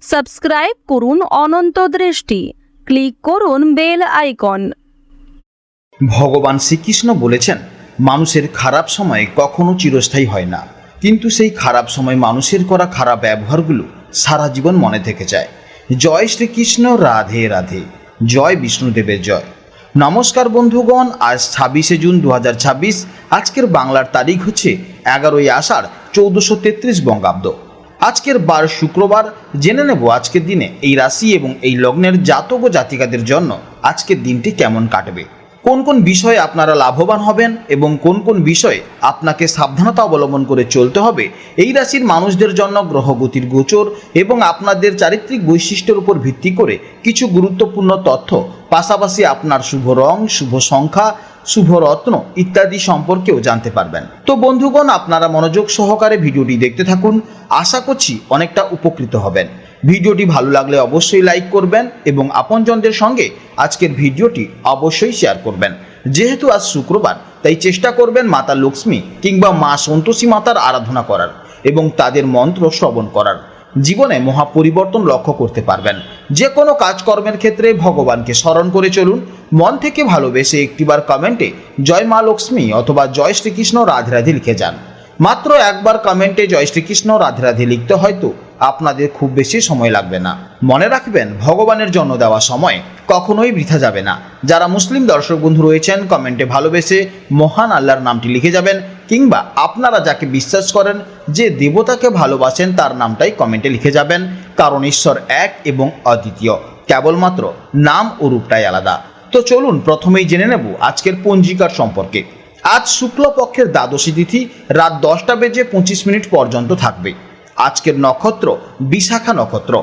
Subscribe করুন অনন্ত দৃষ্টি, click করুন বেল আইকন। ভগবান শ্রীকৃষ্ণ বলেছেন, মানুষের খারাপ সময় কখনো চিরস্থায়ী হয় না, কিন্তু সেই খারাপ সময় মানুষের করা খারাপ ব্যবহারগুলো সারা জীবন মনে থেকে যায়। জয় শ্রীকৃষ্ণ, রাধে রাধে, জয় বিষ্ণুদেবের জয়। নমস্কার বন্ধুগণ, আজ 26শে জুন 2026। আজকের বাংলার তারিখ হচ্ছে 11ই আষাঢ় 1433 বঙ্গাব্দ। আজকের বার শুক্রবার। জেনে নেব আজকের দিনে এই রাশি এবং এই লগ্নের জাতক ও জাতিকাদের জন্য আজকের দিনটি কেমন কাটবে, কোন কোন বিষয়ে আপনারা লাভবান হবেন এবং কোন কোন বিষয়ে আপনাকে সাবধানতা অবলম্বন করে চলতে হবে। এই রাশির মানুষদের জন্য গ্রহগতির গোচর এবং আপনাদের চারিত্রিক বৈশিষ্ট্যের উপর ভিত্তি করে কিছু গুরুত্বপূর্ণ তথ্য, পাশাপাশি আপনার শুভ রং, শুভ সংখ্যা, শুভ রত্ন ইত্যাদি সম্পর্কেও জানতে পারবেন। তো বন্ধুগণ, আপনারা মনোযোগ সহকারে ভিডিওটি দেখতে থাকুন। আশা করছি অনেকটা উপকৃত হবেন। ভিডিওটি ভালো লাগলে অবশ্যই লাইক করবেন এবং আপনজনদের সঙ্গে আজকের ভিডিওটি অবশ্যই শেয়ার করবেন। যেহেতু আজ শুক্রবার, তাই চেষ্টা করবেন মাতা লক্ষ্মী কিংবা মা সন্তোষী মাতার আরাধনা করার এবং তাদের মন্ত্র শ্রবণ করার। জীবনে মহা পরিবর্তন লক্ষ্য করতে পারবেন। যে কোনো কাজকর্মের ক্ষেত্রে ভগবানকে স্মরণ করে চলুন। মন থেকে ভালোবেসে একটিবার কমেন্টে জয় মা লক্ষ্মী অথবা জয় শ্রীকৃষ্ণ রাধে রাধে লিখে যান। মাত্র একবার কমেন্টে জয় শ্রীকৃষ্ণ রাধে রাধে লিখতে হয়তো আপনাদের খুব বেশি সময় লাগবে না। মনে রাখবেন, ভগবানের জন্য দেওয়া সময় কখনোই বৃথা যাবে না। যারা মুসলিম দর্শক বন্ধু রয়েছেন, কমেন্টে ভালোবেসে মহান আল্লাহর নামটি লিখে যাবেন, কিংবা আপনারা যাকে বিশ্বাস করেন, যে দেবতাকে ভালোবাসেন, তার নামটাই কমেন্টে লিখে যাবেন। কারণ ঈশ্বর এক এবং অদ্বিতীয়, কেবলমাত্র নাম ও রূপটাই আলাদা। তো চলুন প্রথমেই জেনে নেব আজকের পঞ্জিকার সম্পর্কে। আজ শুক্লপক্ষের দ্বাদশী তিথি রাত 10:25 পর্যন্ত থাকবে। আজকের নক্ষত্র বিশাখা নক্ষত্র,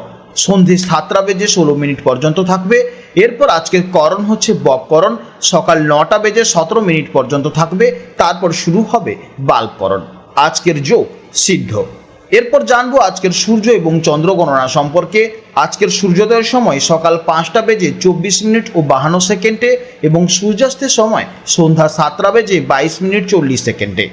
সন্ধে 7:16 পর্যন্ত থাকবে। এরপর আজকের করণ হচ্ছে বপকরণ, সকাল 9:17 পর্যন্ত থাকবে। তারপর শুরু হবে বাল্বকরণ। আজকের যোগ সিদ্ধ। এরপর জানবো আজকের সূর্য এবং চন্দ্র গণনা সম্পর্কে। আজকের সূর্যোদয়ের সময় সকাল 5:24 এবং সূর্যাস্তের সময় সন্ধ্যা 7:22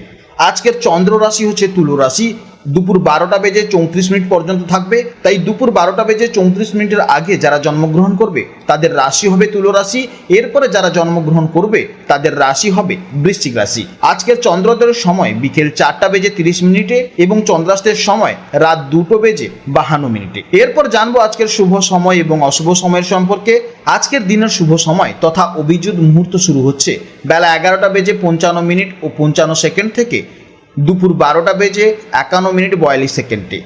আজকের চন্দ্র রাশি হচ্ছে তুলা রাশি। দুপুর 12:34 পর্যন্ত থাকবে। তাই দুপুর 12:34 আগে যারা জন্মগ্রহণ করবে তাদের রাশি হবে তুলা রাশি। এরপরে যারা জন্মগ্রহণ করবে তাদের রাশি হবে বৃশ্চিক রাশি। আজকের চন্দ্রোদয়ের সময় বিকেল 4:30 এবং চন্দ্রাস্তের সময় রাত 2:52। এরপর জানবো আজকের শুভ সময় এবং অশুভ সময়ের সম্পর্কে। আজকের দিনের শুভ সময় তথা অভিজিৎ মুহূর্ত শুরু হচ্ছে বেলা 11:55 থেকে দুপুর 12:51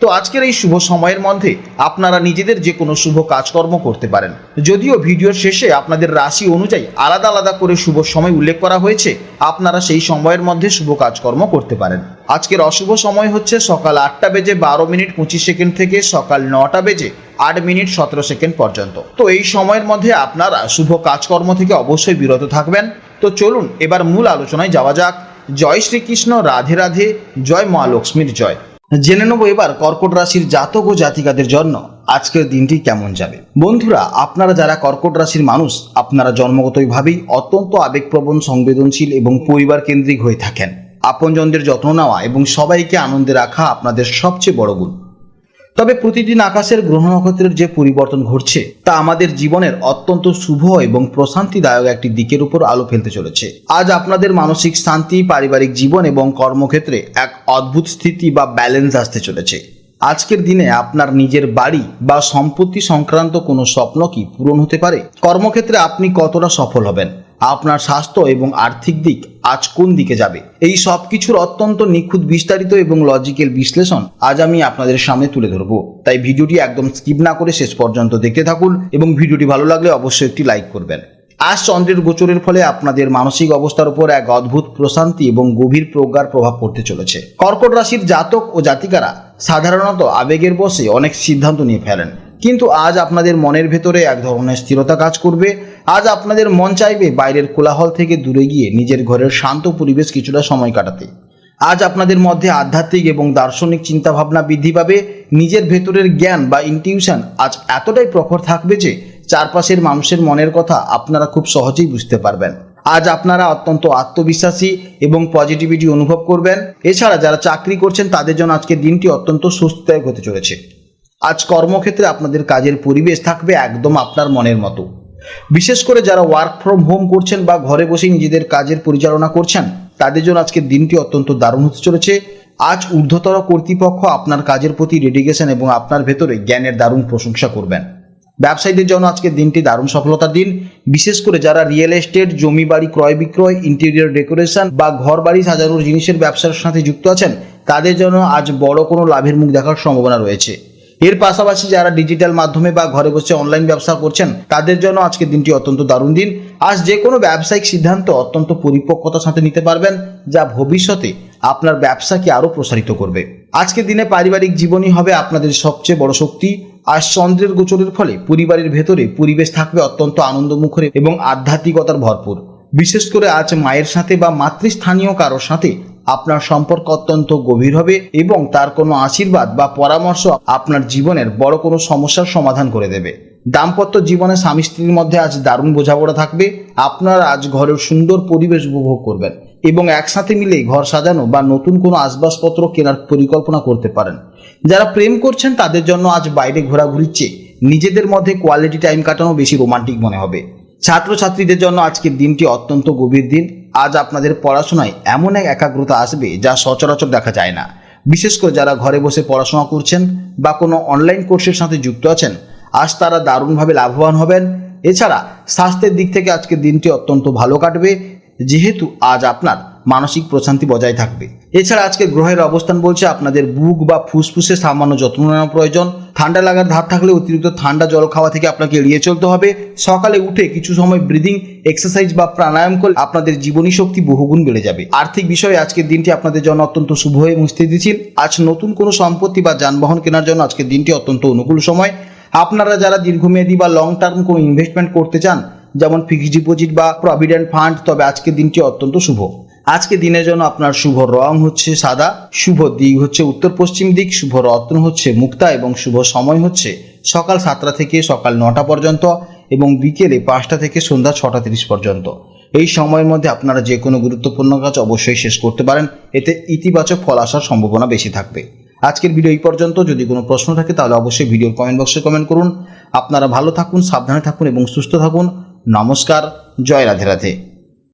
তো আজকের এই শুভ সময়ের মধ্যে আপনারা নিজেদের যে কোনো শুভ কাজকর্ম করতে পারেন। যদিও ভিডিওর শেষে আপনাদের রাশি অনুযায়ী আলাদা আলাদা করে শুভ সময় উল্লেখ করা হয়েছে, আপনারা সেই সময়ের মধ্যে শুভ কাজকর্ম করতে পারেন। আজকের অশুভ সময় হচ্ছে সকাল 8:12:25 থেকে সকাল 9:08:17 পর্যন্ত। তো এই সময়ের মধ্যে আপনারা শুভ কাজকর্ম থেকে অবশ্যই বিরত থাকবেন। তো চলুন এবার মূল আলোচনায় যাওয়া যাক। জয় শ্রীকৃষ্ণ, রাধে রাধে, জয় মা লক্ষ্মীর জয়। জেনে নেব এবার কর্কট রাশির জাতক ও জাতিকাদের জন্য আজকের দিনটি কেমন যাবে। বন্ধুরা, আপনারা যারা কর্কট রাশির মানুষ, আপনারা জন্মগতভাবেই অত্যন্ত আবেগপ্রবণ, সংবেদনশীল এবং পরিবার কেন্দ্রিক হয়ে থাকেন। আপনজনদের যত্ন নেওয়া এবং সবাইকে আনন্দে রাখা আপনাদের সবচেয়ে বড় গুণ। তবে প্রতিদিন আকাশের গ্রহ নক্ষত্রের যে পরিবর্তন ঘটছে তা আমাদের জীবনের অত্যন্ত শুভ এবং প্রশান্তিদায়ক একটি দিকের উপর আলো ফেলতে চলেছে। আজ আপনাদের মানসিক শান্তি, পারিবারিক জীবন এবং কর্মক্ষেত্রে এক অদ্ভুত স্থিতি বা ব্যালেন্স আসতে চলেছে। আজকের দিনে আপনার নিজের বাড়ি বা সম্পত্তি সংক্রান্ত কোনো স্বপ্ন কি পূরণ হতে পারে? কর্মক্ষেত্রে আপনি কতটা সফল হবেন? আপনার স্বাস্থ্য এবং আর্থিক দিক আজ কোন দিকে যাবে? এই সব কিছুর অত্যন্ত নিখুঁত, বিস্তারিত এবং লজিক্যাল বিশ্লেষণ আজ আমি আপনাদের সামনে তুলে ধরবো। তাই ভিডিওটি একদম স্কিপ না করে শেষ পর্যন্ত দেখতে থাকুন এবং ভিডিওটি ভালো লাগলে অবশ্যই একটি লাইক করবেন। আজ চন্দ্রের গোচরের ফলে আপনাদের মানসিক অবস্থার উপর এক অদ্ভুত প্রশান্তি এবং গভীর প্রজ্ঞার প্রভাব পড়তে চলেছে। কর্কট রাশির জাতক ও জাতিকারা সাধারণত আবেগের বশে অনেক সিদ্ধান্ত নিয়ে ফেলেন, কিন্তু আজ আপনাদের মনের ভেতরে এক ধরনের স্থিরতা কাজ করবে। আজ আপনাদের মন চাইবে বাইরের কোলাহল থেকে দূরে গিয়ে নিজের ঘরের শান্ত পরিবেশ কিছুটা সময় কাটাতে। আজ আপনাদের মধ্যে আধ্যাত্মিক এবং দার্শনিক চিন্তাভাবনা বৃদ্ধি পাবে। নিজের ভেতরের জ্ঞান বা ইনটিউশন আজ এতটাই প্রখর থাকবে যে চারপাশের মানুষের মনের কথা আপনারা খুব সহজেই বুঝতে পারবেন। আজ আপনারা অত্যন্ত আত্মবিশ্বাসী এবং পজিটিভিটি অনুভব করবেন। এছাড়া যারা চাকরি করছেন তাদের জন্য আজকের দিনটি অত্যন্ত স্বস্তিদায়ক হতে চলেছে। আজ কর্মক্ষেত্রে আপনাদের কাজের পরিবেশ থাকবে একদম আপনার মনের মতো। বিশেষ করে যারা ওয়ার্ক ফ্রম হোম করছেন বা ঘরে বসে নিজেদের কাজের পরিচালনা করছেন, তাদের জন্য আজকের দিনটি অত্যন্ত দারুণ হতে চলেছে। আজ ঊর্ধ্বতর কর্তৃপক্ষ আপনার কাজের প্রতি ডেডিকেশন এবং আপনার ভেতরে জ্ঞানের দারুণ প্রশংসা করবেন। ব্যবসায়ীদের জন্য আজকের দিনটি দারুণ সফলতার দিন। বিশেষ করে যারা রিয়েল এস্টেট, জমি বাড়ি ক্রয় বিক্রয়, ইন্টেরিয়র ডেকোরেশন বা ঘর বাড়ি সাজানোর জিনিসের ব্যবসার সাথে যুক্ত আছেন, তাদের জন্য আজ বড় কোনো লাভের মুখ দেখার সম্ভাবনা রয়েছে। এর পাশাপাশি যারা ডিজিটাল মাধ্যমে বা ঘরে বসে অনলাইন ব্যবসা করছেন, তাদের জন্য আজকের দিনটি অত্যন্ত দারুণ দিন। আজ যে কোনো ব্যবসায়িক সিদ্ধান্ত অত্যন্ত পরিপক্কতার সাথে নিতে পারবেন, যা ভবিষ্যতে আপনার ব্যবসাকে আরও প্রসারিত করবে। আজকের দিনে পারিবারিক জীবনই হবে আপনাদের সবচেয়ে বড় শক্তি। আজ চন্দ্রের গোচরের ফলে পরিবারের ভেতরে পরিবেশ থাকবে অত্যন্ত আনন্দমুখর এবং আধ্যাত্মিকতার ভরপুর। বিশেষ করে আজ মায়ের সাথে বা মাতৃস্থানীয় কারোর সাথে আপনার সম্পর্ক অত্যন্ত গভীর হবে এবং তার কোনো আশীর্বাদ বা পরামর্শ আপনার জীবনের বড় কোনো সমস্যার সমাধান করে দেবে। দাম্পত্য জীবনে স্বামী স্ত্রীর মধ্যে আজ দারুণ বোঝাপড়া থাকবে। আপনারা আজ ঘরের সুন্দর পরিবেশ উপভোগ করবেন এবং একসাথে মিলে ঘর সাজানো বা নতুন কোনো আসবাবপত্র কেনার পরিকল্পনা করতে পারেন। যারা প্রেম করছেন, তাদের জন্য আজ বাইরে ঘোরাঘুরির চেয়ে নিজেদের মধ্যে কোয়ালিটি টাইম কাটানো বেশি রোমান্টিক মনে হবে। ছাত্রছাত্রীদের জন্য আজকের দিনটি অত্যন্ত গভীর দিন। আজ আপনাদের পড়াশোনায় এমন এক একাগ্রতা আসবে যা সচরাচর দেখা যায় না। বিশেষ করে যারা ঘরে বসে পড়াশোনা করছেন বা কোনো অনলাইন কোর্সের সাথে যুক্ত আছেন, আজ তারা দারুণভাবে লাভবান হবেন। এছাড়া স্বাস্থ্যের দিক থেকে আজকের দিনটি অত্যন্ত ভালো কাটবে, যেহেতু আজ আপনার মানসিক প্রশান্তি বজায় থাকবে। এছাড়া আজকে গ্রহের অবস্থান বলছে আপনাদের বুক বা ফুসফুসে সামান্য যত্ন নেওয়া প্রয়োজন। ঠান্ডা লাগার ধার থাকলে অতিরিক্ত ঠান্ডা জল খাওয়া থেকে আপনাকে এড়িয়ে চলতে হবে। সকালে উঠে কিছু সময় ব্রিদিং এক্সারসাইজ বা প্রাণায়াম করলে আপনাদের জীবনী শক্তি বহুগুণ বেড়ে যাবে। আর্থিক বিষয়ে আজকের দিনটি আপনাদের জন্য অত্যন্ত শুভ এবং স্থিতিশীল। আজ নতুন কোনো সম্পত্তি বা যানবাহন কেনার জন্য আজকের দিনটি অত্যন্ত অনুকূল সময়। আপনারা যারা দীর্ঘমেয়াদী বা লং টার্ম কোনো ইনভেস্টমেন্ট করতে চান, যেমন ফিক্সড ডিপোজিট বা প্রভিডেন্ট ফান্ড, তবে আজকের দিনটি অত্যন্ত শুভ। আজকে দিনের জন্য আপনার শুভ রং হচ্ছে সাদা, শুভ দিক হচ্ছে উত্তর পশ্চিম দিক, শুভ রত্ন হচ্ছে মুক্তা এবং শুভ সময় হচ্ছে সকাল 7টা থেকে সকাল 9টা পর্যন্ত এবং বিকেলে 5টা থেকে সন্ধ্যা 6টা 30 পর্যন্ত। এই সময়ের মধ্যে আপনারা যে কোনো গুরুত্বপূর্ণ কাজ অবশ্যই শেষ করতে পারেন, এতে ইতিবাচক ফল আসার সম্ভাবনা বেশি থাকবে। আজকের ভিডিও এই পর্যন্ত। যদি কোনো প্রশ্ন থাকে তাহলে অবশ্যই ভিডিওর কমেন্ট বক্সে কমেন্ট করুন। আপনারা ভালো থাকুন, সাবধানে থাকুন এবং সুস্থ থাকুন। নমস্কার, জয় রাধে রাধে।